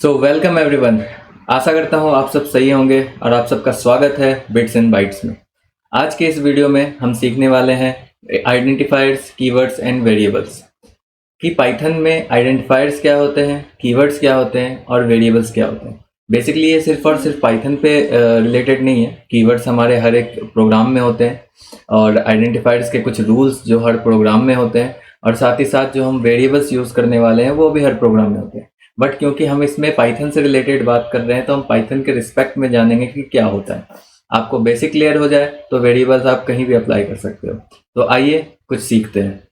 So welcome everyone. आशा करता हूँ आप सब सही होंगे और आप सबका स्वागत है बिट्स एंड बाइट्स में। आज के इस वीडियो में हम सीखने वाले हैं आइडेंटिफायर्स, कीवर्ड्स एंड वेरिएबल्स कि पाइथन में आइडेंटिफायर्स क्या होते हैं, कीवर्ड्स क्या होते हैं और वेरिएबल्स क्या होते हैं। बेसिकली ये सिर्फ और सिर्फ पाइथन पे रिलेटेड नहीं है। कीवर्ड्स हमारे हर एक प्रोग्राम में होते हैं और आइडेंटिफायर्स के कुछ रूल्स जो हर प्रोग्राम में होते हैं, और साथ ही साथ जो हम वेरिएबल्स यूज़ करने वाले हैं वो भी हर प्रोग्राम में होते हैं। बट क्योंकि हम इसमें पाइथन से रिलेटेड बात कर रहे हैं तो हम पाइथन के रिस्पेक्ट में जानेंगे कि क्या होता है। आपको बेसिक क्लियर हो जाए तो वेरिएबल्स आप कहीं भी अप्लाई कर सकते हो। तो आइए कुछ सीखते हैं।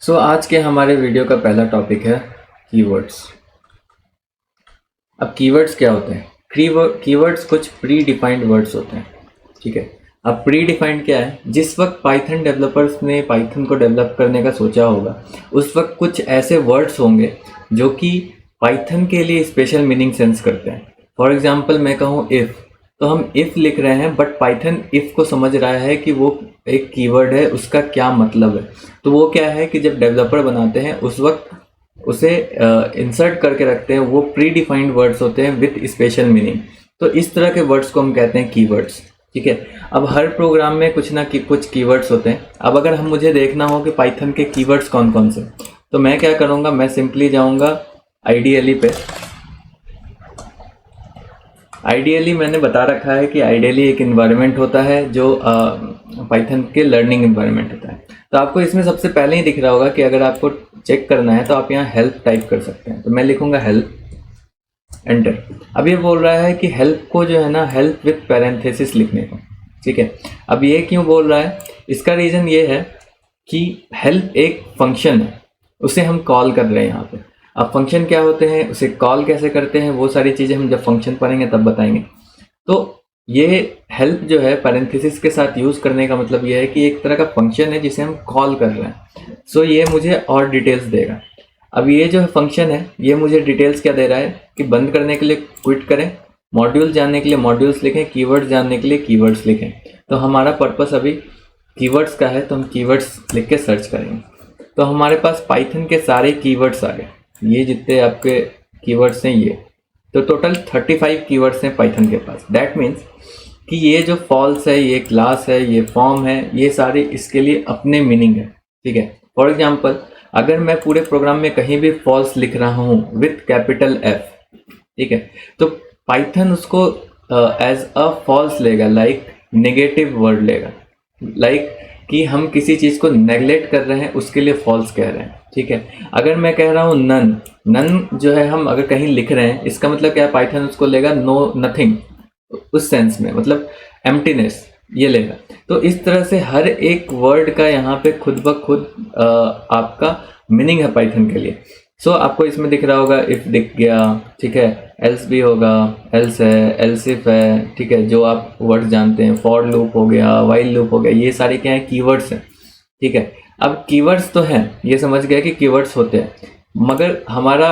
आज के हमारे वीडियो का पहला टॉपिक है कीवर्ड्स। अब कीवर्ड्स क्या होते हैं? कीवर्ड्स कुछ प्री डिफाइंड वर्ड्स होते हैं, ठीक है। अब प्री डिफाइंड क्या है? जिस वक्त पाइथन डेवलपर्स ने पाइथन को डेवलप करने का सोचा होगा उस वक्त कुछ ऐसे वर्ड्स होंगे जो कि पाइथन के लिए स्पेशल मीनिंग सेंस करते हैं। फॉर एग्जांपल मैं कहूँ इफ़, तो हम इफ़ लिख रहे हैं बट पाइथन इफ़ को समझ रहा है कि वो एक कीवर्ड है, उसका क्या मतलब है। तो वो क्या है कि जब डेवलपर बनाते हैं उस वक्त उसे इंसर्ट करके रखते हैं। वो प्री डिफाइंड वर्ड्स होते हैं विथ स्पेशल मीनिंग। तो इस तरह के वर्ड्स को हम कहते हैं कीवर्ड्स, ठीक है। अब हर प्रोग्राम में कुछ कीवर्ड्स होते हैं। अब अगर मुझे देखना हो कि पाइथन के कीवर्ड्स कौन कौन से, तो मैं क्या करूँगा, मैं सिंपली जाऊँगा आइडियली पे। आइडियली मैंने बता रखा है कि आइडियली एक इन्वायरमेंट होता है जो पाइथन के लर्निंग इन्वायरमेंट होता है। तो आपको इसमें सबसे पहले ही दिख रहा होगा कि अगर आपको चेक करना है तो आप यहाँ हेल्प टाइप कर सकते हैं। तो मैं लिखूंगा हेल्प, एंटर। अब ये बोल रहा है कि हेल्प को जो है ना, हेल्प विथ पैरेंथेसिस लिखने को, ठीक है। अब ये क्यों बोल रहा है? इसका रीज़न ये है कि हेल्प एक फंक्शन है, उसे हम कॉल कर रहे हैं यहाँ पे। अब फंक्शन क्या होते हैं, उसे कॉल कैसे करते हैं, वो सारी चीज़ें हम जब फंक्शन पढ़ेंगे तब बताएंगे। तो ये हेल्प जो है पैरेंथेसिस के साथ यूज़ करने का मतलब ये है कि एक तरह का फंक्शन है जिसे हम कॉल कर रहे हैं। सो ये मुझे और डिटेल्स देगा। अब ये जो फंक्शन है ये मुझे डिटेल्स क्या दे रहा है कि बंद करने के लिए क्विट करें, मॉड्यूल जानने के लिए मॉड्यूल्स लिखें, कीवर्ड्स जानने के लिए कीवर्ड्स लिखें। तो हमारा पर्पस अभी कीवर्ड्स का है, तो हम कीवर्ड्स लिख के सर्च करेंगे। तो हमारे पास पाइथन के सारे कीवर्ड्स आ गए। ये जितने आपके कीवर्ड्स हैं ये, तो टोटल 35 कीवर्ड्स हैं पाइथन के पास। दैट मीन्स कि ये जो फॉल्स है, ये क्लास है, ये फॉर्म है, ये सारे इसके लिए अपने मीनिंग है, ठीक है। फॉर एग्जांपल अगर मैं पूरे प्रोग्राम में कहीं भी फॉल्स लिख रहा हूँ विथ कैपिटल एफ, ठीक है, तो पाइथन उसको एज अ फॉल्स लेगा, लाइक नेगेटिव वर्ड लेगा, लाइक कि हम किसी चीज़ को नेगलेक्ट कर रहे हैं उसके लिए फॉल्स कह रहे हैं, ठीक है। अगर मैं कह रहा हूँ नन, नन जो है हम अगर कहीं लिख रहे हैं इसका मतलब क्या है, पाइथन उसको लेगा नो, नथिंग, उस सेंस में, मतलब एम्प्टीनेस, ये लेगा। तो इस तरह से हर एक वर्ड का यहाँ पे खुद ब खुद आपका मीनिंग है पाइथन के लिए। सो आपको इसमें दिख रहा होगा इफ दिख गया, ठीक है, एल्स भी होगा, एल्स है, एल्सिफ है, ठीक है, जो आप वर्ड जानते हैं, फॉर लूप हो गया, वाइल लूप हो गया, ये सारे क्या है, कीवर्ड्स हैं, ठीक है। अब कीवर्ड्स तो हैं, ये समझ गया कि कीवर्ड्स होते हैं, मगर हमारा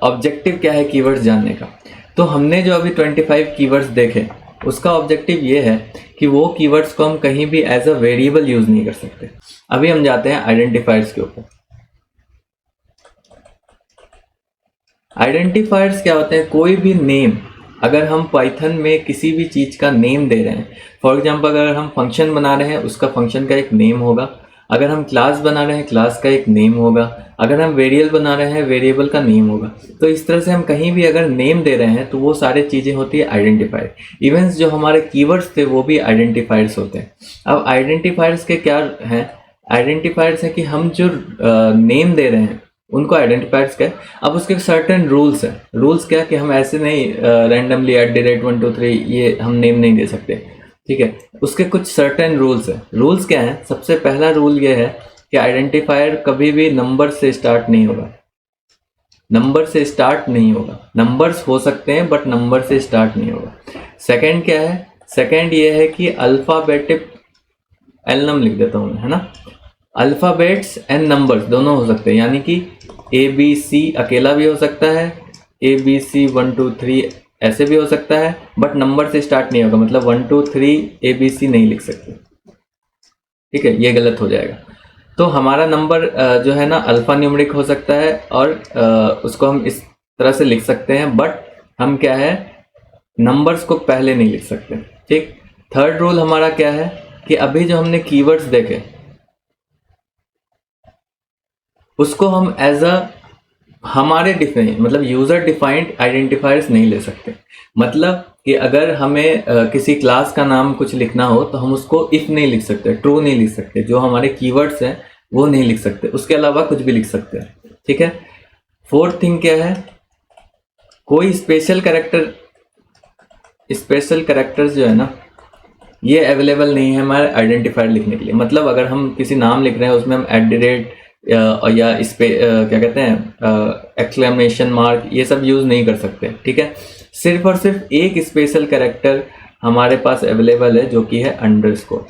ऑब्जेक्टिव क्या है कीवर्ड्स जानने का। तो हमने जो अभी 25 कीवर्ड्स देखे उसका ऑब्जेक्टिव ये है कि वो कीवर्ड्स को हम कहीं भी एज अ वेरिएबल यूज नहीं कर सकते। अभी हम जाते हैं आइडेंटिफायर्स के ऊपर। आइडेंटिफायर्स क्या होते हैं? कोई भी नेम, अगर हम पाइथन में किसी भी चीज़ का नेम दे रहे हैं, फॉर एग्जांपल अगर हम फंक्शन बना रहे हैं उसका फंक्शन का एक नेम होगा, अगर हम क्लास बना रहे हैं क्लास का एक नेम होगा, अगर हम वेरिएबल बना रहे हैं वेरिएबल का नेम होगा। तो इस तरह से हम कहीं भी अगर नेम दे रहे हैं तो वो सारी चीज़ें होती है आइडेंटिफायर। इवेंट्स जो हमारे कीवर्ड्स थे वो भी आइडेंटिफायर्स होते हैं। अब आइडेंटिफायर्स के क्या हैं? आइडेंटिफायर्स है कि हम जो नेम दे रहे हैं उनको आइडेंटिफायर्स क्या है। अब उसके सर्टेन रूल्स हैं। रूल्स क्या कि हम ऐसे नहीं रैंडमली @123 ये हम नेम नहीं दे सकते, ठीक है। उसके कुछ सर्टेन रूल्स हैं। रूल्स क्या हैं? सबसे पहला रूल ये है कि आइडेंटिफायर कभी भी नंबर से स्टार्ट नहीं होगा, नंबर से स्टार्ट नहीं होगा। नंबर्स हो सकते हैं बट नंबर से स्टार्ट नहीं होगा। सेकंड क्या है? सेकंड ये है कि अल्फाबेटिक, एलनम लिख देता हूँ, है ना, अल्फ़ाबेट्स एंड नंबर्स दोनों हो सकते हैं, यानी कि ABC अकेला भी हो सकता है, ABC 1 2 3 ऐसे भी हो सकता है, बट नंबर से स्टार्ट नहीं होगा, मतलब 1 2 3 ABC नहीं लिख सकते। ठीक है, ये गलत हो जाएगा। तो हमारा नंबर जो है ना अल्फा न्यूमेरिक हो सकता है और उसको हम इस तरह से लिख सकते हैं, बट हम क्या है नंबर्स को पहले नहीं लिख सकते। ठीक, थर्ड रूल हमारा क्या है कि अभी जो हमने कीवर्ड्स देखे उसको हम एज अ हमारे डिफाइन मतलब यूजर डिफाइंड आइडेंटिफायर्स नहीं ले सकते। मतलब कि अगर हमें किसी क्लास का नाम कुछ लिखना हो तो हम उसको इफ नहीं लिख सकते, ट्रू नहीं लिख सकते, जो हमारे कीवर्ड्स हैं वो नहीं लिख सकते, उसके अलावा कुछ भी लिख सकते हैं। ठीक है, फोर्थ थिंग क्या है, कोई स्पेशल कैरेक्टर्स जो है ना ये अवेलेबल नहीं है हमारे आइडेंटिफायर लिखने के लिए। मतलब अगर हम किसी नाम लिख रहे हैं उसमें हम @ या इस पे क्या कहते हैं एक्सक्लेमेशन मार्क ये सब यूज नहीं कर सकते। ठीक है, सिर्फ और सिर्फ एक स्पेशल कैरेक्टर हमारे पास अवेलेबल है जो कि है अंडरस्कोर।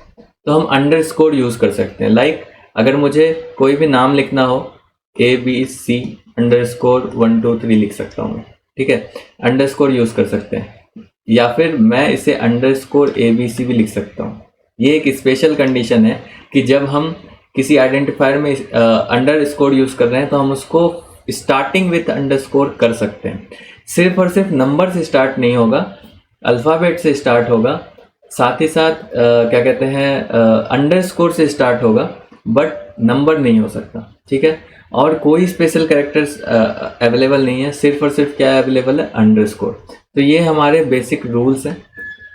तो हम अंडरस्कोर यूज कर सकते हैं। लाइक अगर मुझे कोई भी नाम लिखना हो ABC _ 1 2 3 लिख सकता हूँ। ठीक है, अंडरस्कोर यूज कर सकते हैं, या फिर मैं इसे _ABC भी लिख सकता हूँ। ये एक स्पेशल कंडीशन है कि जब हम किसी आइडेंटिफायर में अंडरस्कोर यूज कर रहे हैं तो हम उसको स्टार्टिंग विथ अंडरस्कोर कर सकते हैं। सिर्फ और सिर्फ नंबर से स्टार्ट नहीं होगा, अल्फ़ाबेट से स्टार्ट होगा, साथ ही साथ क्या कहते हैं अंडरस्कोर से स्टार्ट होगा, बट नंबर नहीं हो सकता। ठीक है, और कोई स्पेशल कैरेक्टर्स अवेलेबल नहीं है, सिर्फ और सिर्फ क्या अवेलेबल है अंडरस्कोर। तो ये हमारे बेसिक रूल्स हैं।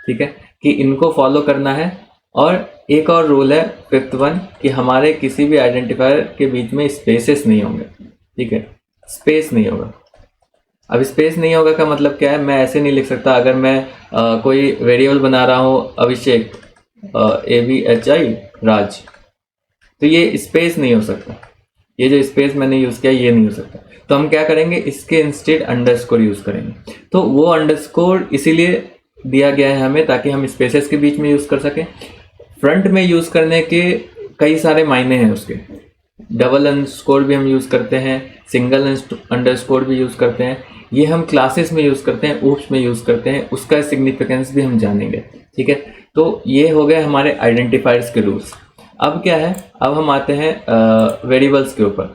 ठीक है, कि इनको फॉलो करना है। और एक और रूल है फिफ्थ वन कि हमारे किसी भी आइडेंटिफायर के बीच में स्पेसेस नहीं होंगे। ठीक है, स्पेस नहीं होगा। अब स्पेस नहीं होगा का मतलब क्या है, मैं ऐसे नहीं लिख सकता अगर मैं कोई वेरिएबल बना रहा हूँ अभिषेक ABHI राज, तो ये स्पेस नहीं हो सकता। ये जो स्पेस मैंने यूज किया ये नहीं हो सकता। तो हम क्या करेंगे, इसके इंस्टेड अंडरस्कोर यूज करेंगे। तो वो अंडरस्कोर इसीलिए दिया गया है हमें ताकि हम स्पेसेस के बीच में यूज कर सकें। फ्रंट में यूज करने के कई सारे मायने हैं उसके। डबल अंडरस्कोर भी हम यूज करते हैं, सिंगल अंडरस्कोर भी यूज करते हैं, ये हम क्लासेस में यूज करते हैं, ऊप्स में यूज करते हैं, उसका सिग्निफिकेंस भी हम जानेंगे। ठीक है, तो ये हो गए हमारे आइडेंटिफायर्स के रूल्स। अब क्या है, अब हम आते हैं वेरिएबल्स के ऊपर।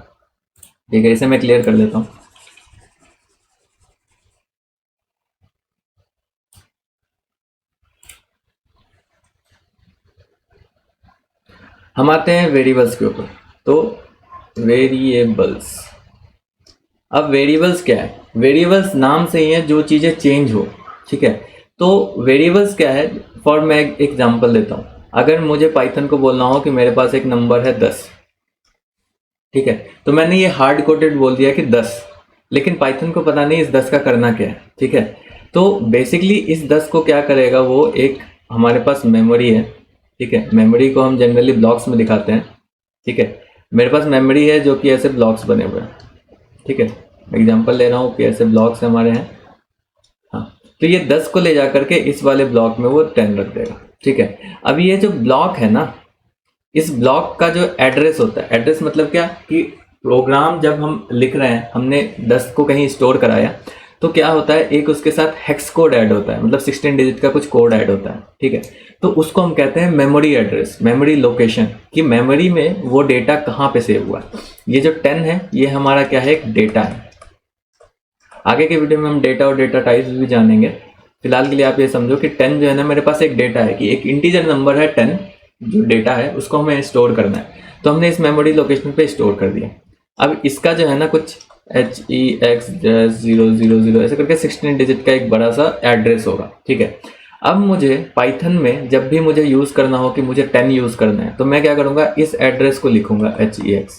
ठीक है, इसे मैं क्लियर कर देता हूँ। हम आते हैं वेरिएबल्स के ऊपर। तो वेरिएबल्स, अब वेरिएबल्स क्या है, वेरिएबल्स नाम से ही है जो चीज़ें चेंज हो। ठीक है, तो वेरिएबल्स क्या है, फॉर मैं एक एग्जांपल देता हूँ। अगर मुझे पाइथन को बोलना हो कि मेरे पास एक नंबर है 10, ठीक है, तो मैंने ये हार्ड कोडेड बोल दिया कि 10, लेकिन पाइथन को पता नहीं इस 10 का करना क्या है। ठीक है, तो बेसिकली इस 10 को क्या करेगा, वो एक हमारे पास मेमोरी है। ठीक है, मेमोरी को हम जनरली ब्लॉक्स में दिखाते हैं। ठीक है, मेरे पास मेमोरी है जो कि ऐसे ब्लॉक्स बने हुए हैं। ठीक है, एग्जांपल ले रहा हूँ कि ऐसे ब्लॉक्स हमारे हैं। हाँ, तो ये 10 को ले जा करके इस वाले ब्लॉक में वो 10 रख देगा। ठीक है, अब ये जो ब्लॉक है ना, इस ब्लॉक का जो एड्रेस होता है, एड्रेस मतलब क्या कि प्रोग्राम जब हम लिख रहे हैं, हमने 10 को कहीं स्टोर कराया, तो क्या होता है, एक उसके साथ हेक्स कोड ऐड होता है, मतलब 16 डिजिट का कुछ कोड ऐड होता है। ठीक है, तो उसको हम कहते हैं मेमोरी एड्रेस, मेमोरी लोकेशन, कि मेमोरी में वो डेटा कहाँ पे सेव हुआ है। ये जो 10 है ये हमारा क्या है, एक डेटा है। आगे के वीडियो में हम डेटा और डेटा टाइप्स भी जानेंगे। फिलहाल के लिए आप ये समझो कि 10 जो है ना, मेरे पास एक डेटा है, कि एक इंटीजर नंबर है 10 जो डेटा है, उसको हमें स्टोर करना है। तो हमने इस मेमोरी लोकेशन पे स्टोर कर दिया। अब इसका जो है ना कुछ HEX000 ऐसे करके 16 डिजिट का एक बड़ा सा एड्रेस होगा। ठीक है, अब मुझे पाइथन में जब भी मुझे यूज करना हो कि मुझे 10 यूज करना है, तो मैं क्या करूंगा, इस एड्रेस को लिखूंगा HEX।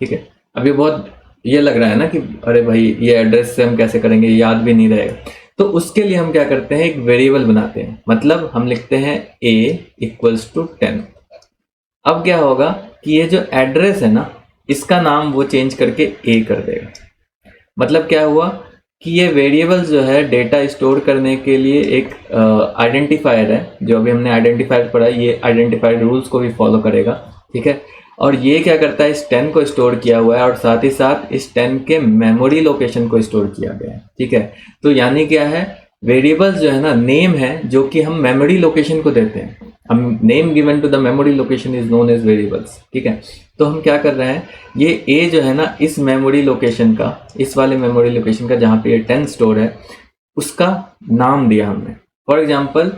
ठीक है, अब ये बहुत ये लग रहा है ना कि अरे भाई ये एड्रेस से हम कैसे करेंगे, याद भी नहीं रहेगा। तो उसके लिए हम क्या करते हैं, एक वेरिएबल बनाते हैं। मतलब हम लिखते हैं A = 10। अब क्या होगा कि ये जो एड्रेस है ना, इसका नाम वो चेंज करके A कर देगा। मतलब क्या हुआ कि ये वेरिएबल जो है डेटा स्टोर करने के लिए एक आइडेंटिफायर है, जो अभी हमने आइडेंटिफायर पढ़ा, ये आइडेंटिफायर रूल्स को भी फॉलो करेगा। ठीक है, और ये क्या करता है, इस 10 को स्टोर किया हुआ है और साथ ही साथ इस 10 के मेमोरी लोकेशन को स्टोर किया गया है। ठीक है, तो यानी क्या है वेरिएबल्स जो है ना नेम है जो कि हम मेमोरी लोकेशन को देते हैं। हम name given to the memory location is known as variables, ठीक है। तो हम क्या कर रहे हैं, ये ए जो है ना इस मेमोरी लोकेशन का, इस वाले मेमोरी लोकेशन का जहाँ पे ये 10 स्टोर है, उसका नाम दिया हमने। फॉर एग्जाम्पल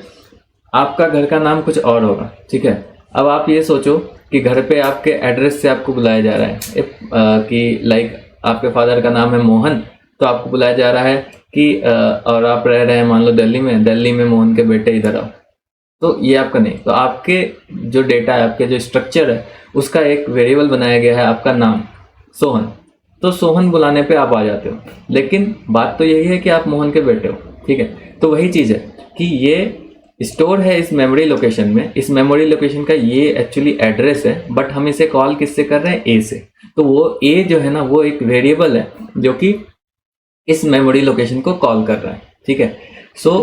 आपका घर का नाम कुछ और होगा, ठीक है। अब आप ये सोचो कि घर पे आपके एड्रेस से आपको बुलाया जा रहा है कि लाइक आपके फादर का नाम है मोहन, तो आपको बुलाया जा रहा है कि और आप रह रहे हैं मान लो दिल्ली में मोहन के बेटे इधर आओ, तो ये आपका नहीं। तो आपके जो डेटा है, आपके जो स्ट्रक्चर है, उसका एक वेरिएबल बनाया गया है आपका नाम सोहन। तो सोहन बुलाने पे आप आ जाते हो, लेकिन बात तो यही है कि आप मोहन के बेटे हो, ठीक है। तो वही चीज़ है कि ये स्टोर है इस मेमोरी लोकेशन में, इस मेमोरी लोकेशन का ये एक्चुअली एड्रेस है, बट हम इसे कॉल किससे कर रहे हैं, ए से। तो वो ए जो है ना वो एक वेरिएबल है जो कि इस मेमोरी लोकेशन को कॉल कर रहा है, ठीक है। सो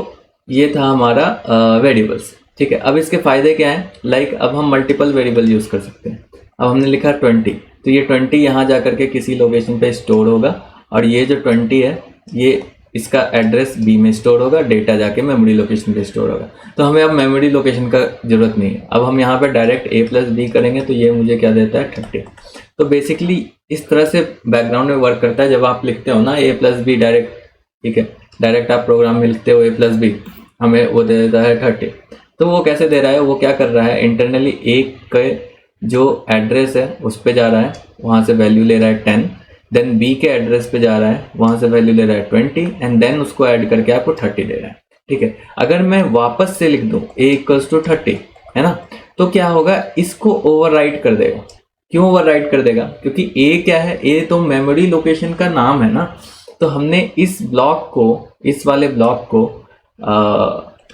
ये था हमारा वेरिएबल्स, ठीक है। अब इसके फायदे क्या हैं, लाइक अब हम मल्टीपल वेरिएबल यूज़ कर सकते हैं। अब हमने लिखा 20, तो ये 20 यहाँ जा करके किसी लोकेशन पे स्टोर होगा, और ये जो 20 है ये इसका एड्रेस बी में स्टोर होगा, डेटा जाके मेमोरी लोकेशन पे स्टोर होगा। तो हमें अब मेमोरी लोकेशन का ज़रूरत नहीं है। अब हम यहाँ पे डायरेक्ट ए प्लस बी करेंगे, तो ये मुझे क्या देता है, 30। तो बेसिकली इस तरह से बैकग्राउंड में वर्क करता है। जब आप लिखते हो ना ए प्लस बी डायरेक्ट, ठीक है, डायरेक्ट आप प्रोग्राम में लिखते हो ए प्लस बी, हमें वो दे देता है 30। तो वो कैसे दे रहा है, वो क्या कर रहा है, इंटरनली ए के जो एड्रेस है उस पर जा रहा है, वहाँ से वैल्यू ले रहा है 10, देन बी के एड्रेस पे जा रहा है, वहाँ से वैल्यू ले रहा है 20, एंड देन उसको ऐड करके आपको 30 दे रहा है, ठीक है। अगर मैं वापस से लिख दूँ a इक्वल्स टू 30, है ना, तो क्या होगा, इसको ओवरराइट कर देगा। क्यों ओवरराइट कर देगा, क्योंकि a क्या है, a तो मेमोरी लोकेशन का नाम है ना। तो हमने इस ब्लॉक को, इस वाले ब्लॉक को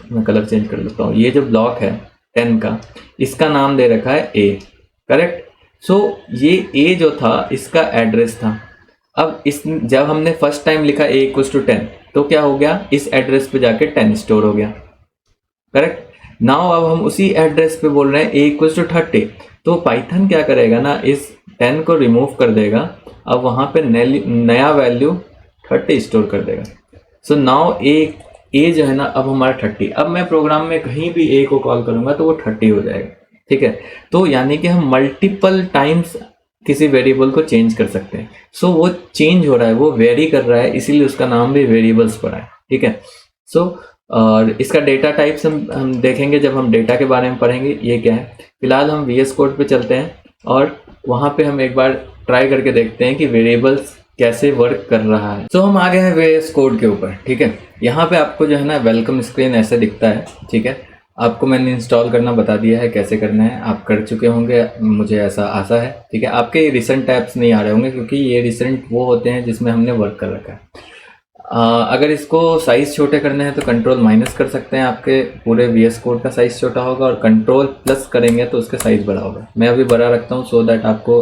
मैं कलर चेंज कर लेता हूँ, ये जो ब्लॉक है 10 का, इसका नाम दे रखा है a, करेक्ट। सो ये a जो था इसका एड्रेस था। अब इस जब हमने फर्स्ट टाइम लिखा a इक्वल्स टू 10, तो क्या हो गया, इस एड्रेस पे जाके 10 स्टोर हो गया, करेक्ट। नाउ अब हम उसी एड्रेस पे बोल रहे हैं a इक्वल्स टू 30, तो पाइथन क्या करेगा ना, इस 10 को रिमूव कर देगा, अब वहाँ पे नया वैल्यू 30 स्टोर कर देगा। सो नाउ a जो है ना अब हमारा 30। अब मैं प्रोग्राम में कहीं भी a को कॉल करूंगा तो वो 30 हो जाएगा, ठीक है। तो यानी कि हम मल्टीपल टाइम्स किसी वेरिएबल को चेंज कर सकते हैं। सो वो चेंज हो रहा है, वो वेरी कर रहा है, इसीलिए उसका नाम भी वेरिएबल्स पड़ा है, ठीक है। सो और इसका डेटा टाइप्स हम देखेंगे जब हम डेटा के बारे में पढ़ेंगे। ये क्या है, फिलहाल हम VS कोड पे चलते हैं और वहाँ पे हम एक बार ट्राई करके देखते हैं कि वेरिएबल्स कैसे वर्क कर रहा है। सो हम आ गए हैं VS कोड के ऊपर, ठीक है। यहाँ पे आपको जो है ना वेलकम स्क्रीन ऐसे दिखता है, ठीक है। आपको मैंने इंस्टॉल करना बता दिया है, कैसे करना है आप कर चुके होंगे, मुझे ऐसा आशा है, ठीक है। आपके रिसेंट टैब्स नहीं आ रहे होंगे क्योंकि ये रिसेंट वो होते हैं जिसमें हमने वर्क कर रखा है। अगर इसको साइज़ छोटे करने हैं तो कंट्रोल माइनस कर सकते हैं, आपके पूरे VS कोड का साइज़ छोटा होगा, और कंट्रोल प्लस करेंगे तो उसका साइज़ बड़ा होगा। मैं अभी बड़ा रखता हूँ सो दैट आपको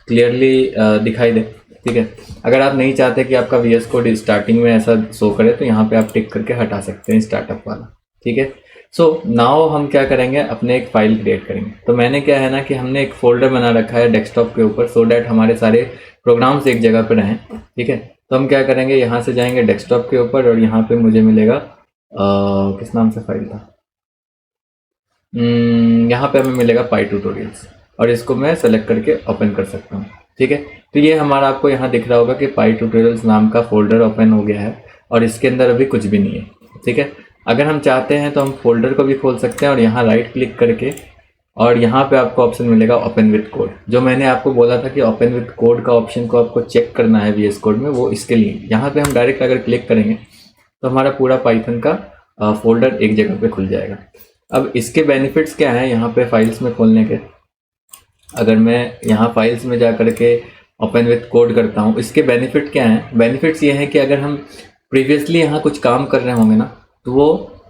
क्लियरली दिखाई दे, ठीक है। अगर आप नहीं चाहते कि आपका VS कोड स्टार्टिंग में ऐसा शो करे तो यहाँ पे आप टिक करके हटा सकते हैं स्टार्टअप वाला, ठीक है। सो नाउ हम क्या करेंगे, अपने एक फाइल क्रिएट करेंगे। तो मैंने क्या है ना कि हमने एक फोल्डर बना रखा है डेस्कटॉप के ऊपर, सो डैट हमारे सारे प्रोग्राम्स एक जगह पे रहें, ठीक है। तो हम क्या करेंगे, यहाँ से जाएंगे डेस्कटॉप के ऊपर और यहाँ पे मुझे मिलेगा किस नाम से फाइल था, यहाँ पे हमें मिलेगा पाई ट्यूटोरियल्स, और इसको मैं सेलेक्ट करके ओपन कर सकता हूँ, ठीक है। तो ये हमारा आपको यहाँ दिख रहा होगा कि पाई ट्यूटोरियल्स नाम का फोल्डर ओपन हो गया है, और इसके अंदर अभी कुछ भी नहीं है, ठीक है। अगर हम चाहते हैं तो हम फोल्डर को भी खोल सकते हैं और यहाँ राइट क्लिक करके, और यहाँ पे आपको ऑप्शन मिलेगा ओपन विद कोड। जो मैंने आपको बोला था कि ओपन विद कोड का ऑप्शन को आपको चेक करना है VS कोड में, वो इसके लिए यहाँ पे हम डायरेक्ट अगर क्लिक करेंगे तो हमारा पूरा पाइथन का फोल्डर एक जगह पे खुल जाएगा। अब इसके बेनिफिट्स क्या हैं यहाँ पे फाइल्स में खोलने के, अगर मैं यहाँ फाइल्स में जा करके ओपन विद कोड करता हूँ, इसके बेनिफिट क्या हैं, बेनिफिट्स ये हैं कि अगर हम प्रीवियसली यहाँ कुछ काम कर रहे होंगे ना तो वो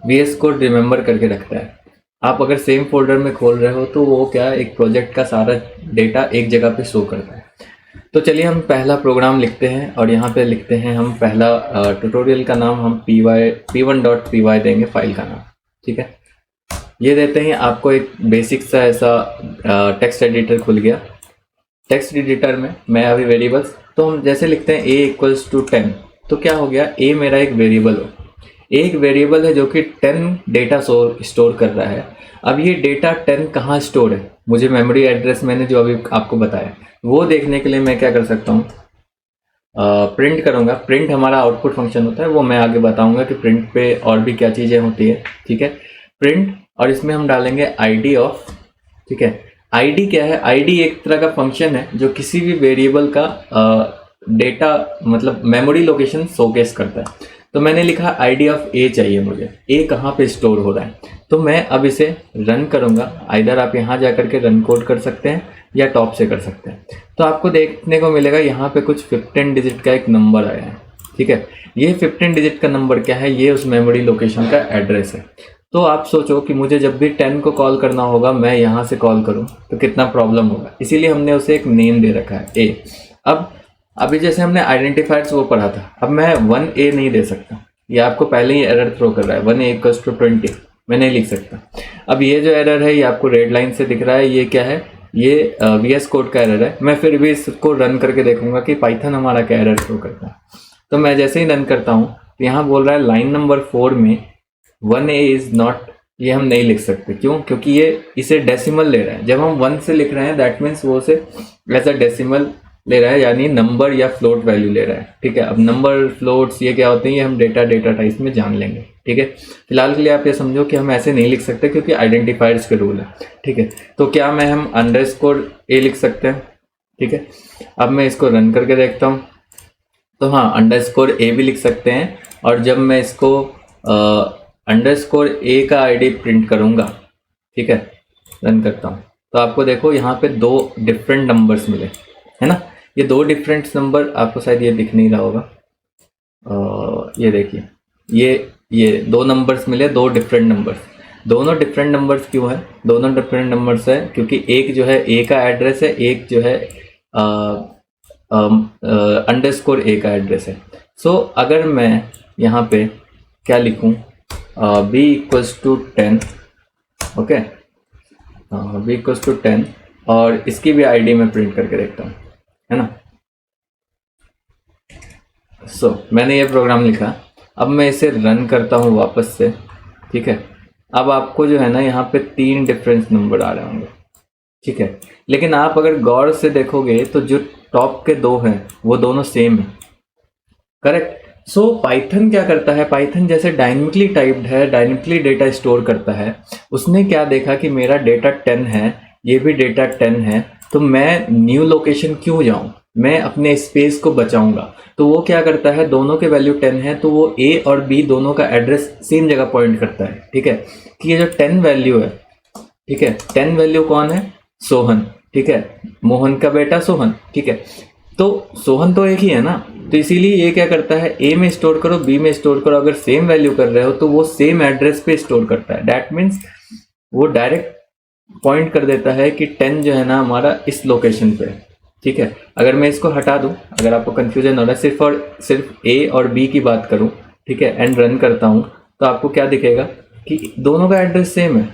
VS कोड रिमेंबर करके रखता है। आप अगर सेम फोल्डर में खोल रहे हो तो वो क्या, एक प्रोजेक्ट का सारा डेटा एक जगह पे शो करता है। तो चलिए हम पहला प्रोग्राम लिखते हैं, और यहाँ पे लिखते हैं हम पहला ट्यूटोरियल का नाम हम p1.py देंगे, फाइल का नाम, ठीक है। ये देते हैं, आपको एक बेसिक सा ऐसा टेक्स्ट एडिटर खुल गया। टेक्स्ट एडिटर में मैं अभी वेरिएबल्स, तो हम जैसे लिखते हैं a इक्वल्स टू 10, तो क्या हो गया, a मेरा एक वेरिएबल हो, एक वेरिएबल है जो कि 10 डेटा स्टोर कर रहा है। अब ये डेटा 10 कहाँ स्टोर है, मुझे मेमोरी एड्रेस मैंने जो अभी आपको बताया वो देखने के लिए मैं क्या कर सकता हूँ, प्रिंट करूँगा। प्रिंट हमारा आउटपुट फंक्शन होता है, वो मैं आगे बताऊँगा कि प्रिंट पे और भी क्या चीज़ें होती है। ठीक है, प्रिंट, और इसमें हम डालेंगे ID ऑफ। ठीक है, ID क्या है, ID एक तरह का फंक्शन है जो किसी भी वेरिएबल का डेटा मतलब मेमोरी लोकेशन शोकेस करता है। तो मैंने लिखा ID ऑफ A चाहिए मुझे, A कहाँ पे स्टोर हो रहा है। तो मैं अब इसे रन करूँगा, आइदर आप यहाँ जा करके रन कोड कर सकते हैं या टॉप से कर सकते हैं। तो आपको देखने को मिलेगा यहाँ पे कुछ 15 डिजिट का एक नंबर आया है। ठीक है, ये 15 डिजिट का नंबर क्या है, ये उस मेमोरी लोकेशन का एड्रेस है। तो आप सोचो कि मुझे जब भी 10 को कॉल करना होगा, मैं यहाँ से कॉल करूँ तो कितना प्रॉब्लम होगा, इसीलिए हमने उसे एक नेम दे रखा है A। अब अभी जैसे हमने आइडेंटिफायर्स वो पढ़ा था, अब मैं 1A नहीं दे सकता, ये आपको पहले ही एरर थ्रो कर रहा है, 1A इक्वल्स टू 20 मैं नहीं लिख सकता। अब ये जो एरर है ये आपको रेड लाइन से दिख रहा है, ये क्या है, ये VS कोड का एरर है। मैं फिर भी इसको रन करके देखूंगा कि पाइथन हमारा क्या एरर थ्रो करता है। तो मैं जैसे ही रन करता हूँ तो यहाँ बोल रहा है लाइन नंबर 4 में 1A इज नॉट, ये हम नहीं लिख सकते। क्यों? क्योंकि ये इसे डेसिमल ले रहा है। जब हम 1 से लिख रहे हैं दैट मीन्स वो उसे एज अ डेसिमल ले रहा है, यानी नंबर या फ्लोट वैल्यू ले रहा है। ठीक है, अब नंबर फ्लोट्स ये क्या होते हैं, ये हम डेटा टाइप्स में जान लेंगे। ठीक है, फिलहाल के लिए आप ये समझो कि हम ऐसे नहीं लिख सकते क्योंकि आइडेंटिफायर्स के रूल है। ठीक है, तो क्या मैं हम _A लिख सकते हैं। ठीक है, अब मैं इसको रन करके देखता हूँ तो हाँ _A भी लिख सकते हैं। और जब मैं इसको _A का ID प्रिंट करूँगा, ठीक है, रन करता हूँ तो आपको देखो यहाँ पे 2 डिफरेंट नंबर्स मिले, है ना। ये 2 डिफरेंट नंबर आपको शायद ये दिख नहीं रहा होगा, ये देखिए, ये 2 नंबर्स मिले, 2 डिफरेंट नंबर्स। दोनों डिफरेंट नंबर्स क्यों है, दोनों डिफरेंट नंबर्स है क्योंकि एक जो है A का एड्रेस है, एक जो है _A का एड्रेस है। सो अगर मैं यहाँ पे क्या लिखूँ, B equals to 10, okay, B equals to 10, और इसकी भी ID में प्रिंट करके देखता हूँ, है ना। सो मैंने ये प्रोग्राम लिखा, अब मैं इसे रन करता हूँ वापस से। ठीक है, अब आपको जो है ना यहाँ पे 3 डिफरेंस नंबर आ रहे होंगे। ठीक है, लेकिन आप अगर गौर से देखोगे तो जो टॉप के 2 हैं वो दोनों सेम है, करेक्ट। सो पाइथन क्या करता है, पाइथन जैसे डायनेमिकली टाइप्ड है, डायनेमिकली डेटा स्टोर करता है। उसने क्या देखा कि मेरा डेटा 10 है, ये भी डेटा 10 है, तो मैं न्यू लोकेशन क्यों जाऊं, मैं अपने स्पेस को बचाऊंगा। तो वो क्या करता है, दोनों के वैल्यू 10 है तो वो A और B दोनों का एड्रेस सेम जगह पॉइंट करता है। ठीक है, कि ये जो 10 वैल्यू है, ठीक है, 10 वैल्यू कौन है, सोहन। ठीक है, मोहन का बेटा सोहन। ठीक है, तो सोहन तो एक ही है ना, तो इसीलिए ये क्या करता है, A में स्टोर करो, B में स्टोर करो, अगर सेम वैल्यू कर रहे हो तो वो सेम एड्रेस पे स्टोर करता है। दैट मीन्स वो डायरेक्ट पॉइंट कर देता है कि 10 जो है ना हमारा इस लोकेशन पे। ठीक है, अगर मैं इसको हटा दूं, अगर आपको कंफ्यूजन हो रहा है, सिर्फ और सिर्फ A और B की बात करूं, ठीक है, एंड रन करता हूं तो आपको क्या दिखेगा कि दोनों का एड्रेस सेम है।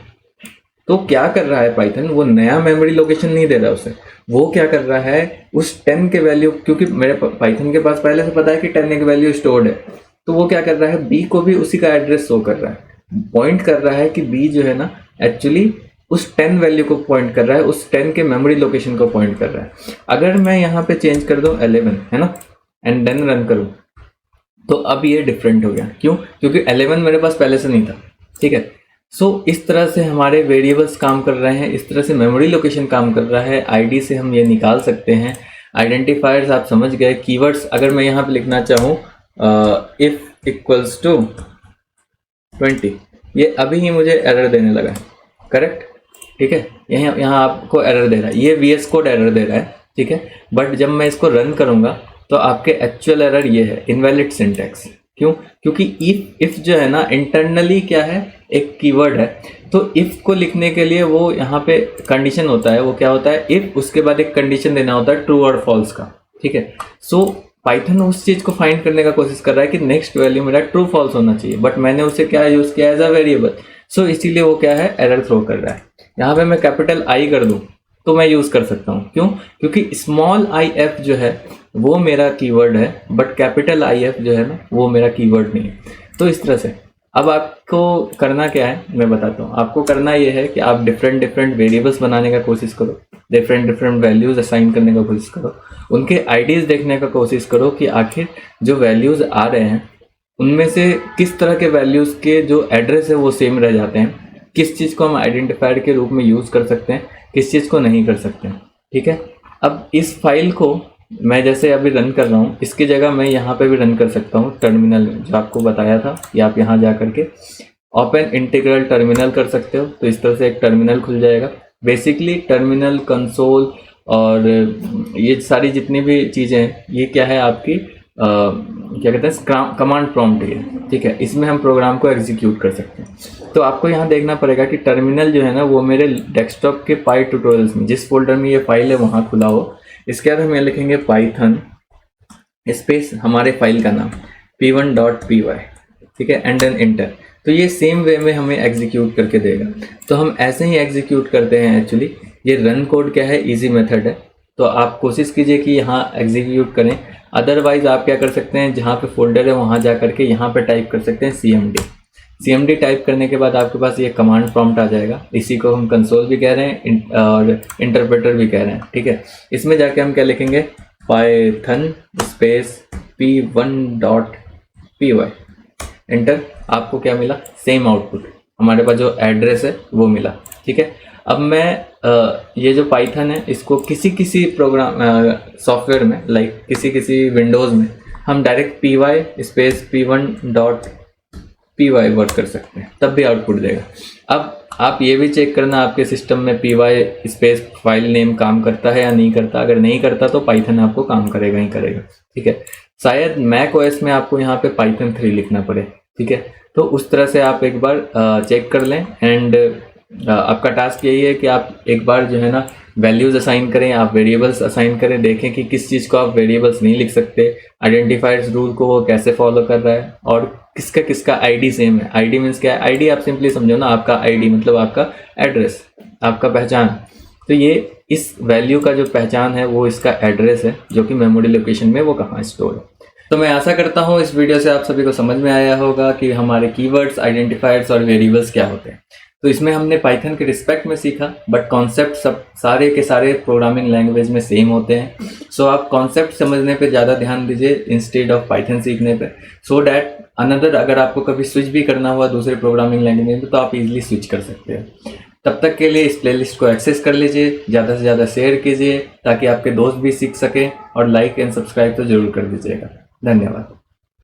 तो क्या कर रहा है पाइथन, वो नया मेमोरी लोकेशन नहीं दे रहा उसे, वो क्या कर रहा है, उस 10 के वैल्यू, क्योंकि मेरे पाइथन के पास पहले से पता है कि 10 एक वैल्यू स्टोर्ड है, तो वो क्या कर रहा है, B को भी उसी का एड्रेस शो कर रहा है, पॉइंट कर रहा है कि B जो है ना एक्चुअली उस 10 वैल्यू को पॉइंट कर रहा है, उस 10 के मेमोरी लोकेशन को पॉइंट कर रहा है। अगर मैं यहाँ पे चेंज कर दूं 11, है ना, एंड देन रन करूं तो अब ये डिफरेंट हो गया। क्यों? क्योंकि 11 मेरे पास पहले से नहीं था। ठीक है, सो इस तरह से हमारे वेरिएबल्स काम कर रहे हैं, इस तरह से मेमोरी लोकेशन काम कर रहा है। ID से हम ये निकाल सकते हैं। आइडेंटिफायर्स आप समझ गए। कीवर्ड्स अगर मैं यहाँ पे लिखना चाहूँ इफ इक्वल्स टू 20, ये अभी ही मुझे एरर देने लगा है, करेक्ट। ठीक है, यहाँ आपको एरर दे रहा है, ये VS कोड एरर दे रहा है। ठीक है, बट जब मैं इसको रन करूँगा तो आपके एक्चुअल एरर ये है, इनवैलिड सिंटैक्स। क्यों? क्योंकि इफ जो है ना इंटरनली क्या है, एक कीवर्ड है, तो इफ को लिखने के लिए वो यहाँ पे कंडीशन होता है, वो क्या होता है, इफ, उसके बाद एक कंडीशन देना होता है ट्रू और फॉल्स का। ठीक है, सो पाइथन उस चीज को फाइंड करने का कोशिश कर रहा है कि नेक्स्ट वैल्यू मेरा ट्रू फॉल्स होना चाहिए, बट मैंने उसे क्या यूज किया, एज अ वेरिएबल। सो इसीलिए वो क्या है, एरर थ्रो कर रहा है। यहाँ पे मैं कैपिटल I कर दूं तो मैं यूज कर सकता हूँ। क्यों? क्योंकि स्मॉल if जो है वो मेरा कीवर्ड है, बट कैपिटल IF जो है ना वो मेरा कीवर्ड नहीं है। तो इस तरह से अब आपको करना क्या है मैं बताता हूँ। आपको करना ये है कि आप डिफरेंट डिफरेंट वेरिएबल्स बनाने का कोशिश करो, डिफरेंट डिफरेंट वैल्यूज असाइन करने का कोशिश करो, उनके आईडीज देखने का कोशिश करो कि आखिर जो वैल्यूज आ रहे हैं उनमें से किस तरह के वैल्यूज के जो एड्रेस है वो सेम रह जाते हैं, किस चीज़ को हम आइडेंटिफायर के रूप में यूज़ कर सकते हैं, किस चीज़ को नहीं कर सकते हैं। ठीक है, अब इस फाइल को मैं जैसे अभी रन कर रहा हूँ, इसकी जगह मैं यहाँ पे भी रन कर सकता हूँ टर्मिनल जो आपको बताया था, या आप यहाँ जा करके ओपन इंटीग्रल टर्मिनल कर सकते हो। तो इस तरह से एक टर्मिनल खुल जाएगा। बेसिकली टर्मिनल, कंसोल और ये सारी जितनी भी चीज़ें हैं ये क्या है आपकी क्या कहते हैं कमांड प्रॉम्प्ट है। ठीक है, इसमें हम प्रोग्राम को एग्जीक्यूट कर सकते हैं। तो आपको यहाँ देखना पड़ेगा कि टर्मिनल जो है ना वो मेरे डेस्कटॉप के पाई ट्यूटोरियल्स में जिस फोल्डर में ये फाइल है वहाँ खुला हो। इसके बाद हम यहाँ लिखेंगे पाइथन स्पेस हमारे फाइल का नाम p1.py, ठीक है, एंड देन इंटर। तो ये सेम वे में हमें एग्जीक्यूट करके देगा। तो हम ऐसे ही एग्जीक्यूट करते हैं। एक्चुअली ये रन कोड क्या है, इजी मेथड है। तो आप कोशिश कीजिए कि यहाँ एग्जीक्यूट करें। अदरवाइज आप क्या कर सकते हैं, जहाँ पे फोल्डर है वहाँ जा करके यहाँ पे टाइप कर सकते हैं cmd टाइप करने के बाद आपके पास ये कमांड प्रॉम्प्ट आ जाएगा। इसी को हम कंसोल भी कह रहे हैं और इंटरप्रेटर भी कह रहे हैं। ठीक है, इसमें जाके हम क्या लिखेंगे, पाइथन स्पेस p1.py, एंटर। आपको क्या मिला, सेम आउटपुट, हमारे पास जो एड्रेस है वो मिला। ठीक है, अब मैं ये जो पाइथन है इसको किसी प्रोग्राम सॉफ्टवेयर में, लाइक किसी विंडोज़ में हम direct py space p1.py work कर सकते हैं, तब भी आउटपुट देगा। अब आप ये भी चेक करना आपके सिस्टम में py स्पेस फाइल नेम काम करता है या नहीं करता। अगर नहीं करता तो पाइथन आपको काम करेगा ही करेगा। ठीक है, शायद मैक ओएस में आपको यहाँ पे पाइथन 3 लिखना पड़े। ठीक है, तो उस तरह से आप एक बार चेक कर लें। एंड आपका टास्क यही है कि आप एक बार जो है ना वैल्यूज असाइन करें, आप वेरिएबल्स असाइन करें, देखें कि किस चीज़ को आप वेरिएबल्स नहीं लिख सकते, आइडेंटिफायर्स रूल को वो कैसे फॉलो कर रहा है, और किसका आईडी सेम है। आईडी मीन्स क्या है, आईडी आप सिंपली समझो ना, आपका आईडी मतलब आपका एड्रेस, आपका पहचान। तो ये इस वैल्यू का जो पहचान है वो इसका एड्रेस है, जो कि मेमोरी लोकेशन में वो कहाँ स्टोर है। तो मैं आशा करता हूँ इस वीडियो से आप सभी को समझ में आया होगा कि हमारे कीवर्ड्स, आइडेंटिफायर्स और वेरिएबल्स क्या होते हैं। तो इसमें हमने पाइथन के रिस्पेक्ट में सीखा, बट कॉन्सेप्ट सब सारे के सारे प्रोग्रामिंग लैंग्वेज में सेम होते हैं। सो आप कॉन्सेप्ट समझने पे ज़्यादा ध्यान दीजिए इंस्टेड ऑफ पाइथन सीखने पे, सो डैट अनदर अगर आपको कभी स्विच भी करना हुआ दूसरे प्रोग्रामिंग लैंग्वेज में तो आप इजीली स्विच कर सकते हैं। तब तक के लिए इस प्लेलिस्ट को एक्सेस कर लीजिए, ज़्यादा से ज़्यादा शेयर कीजिए ताकि आपके दोस्त भी सीख सकें, और लाइक एंड सब्सक्राइब तो जरूर कर दीजिएगा। धन्यवाद।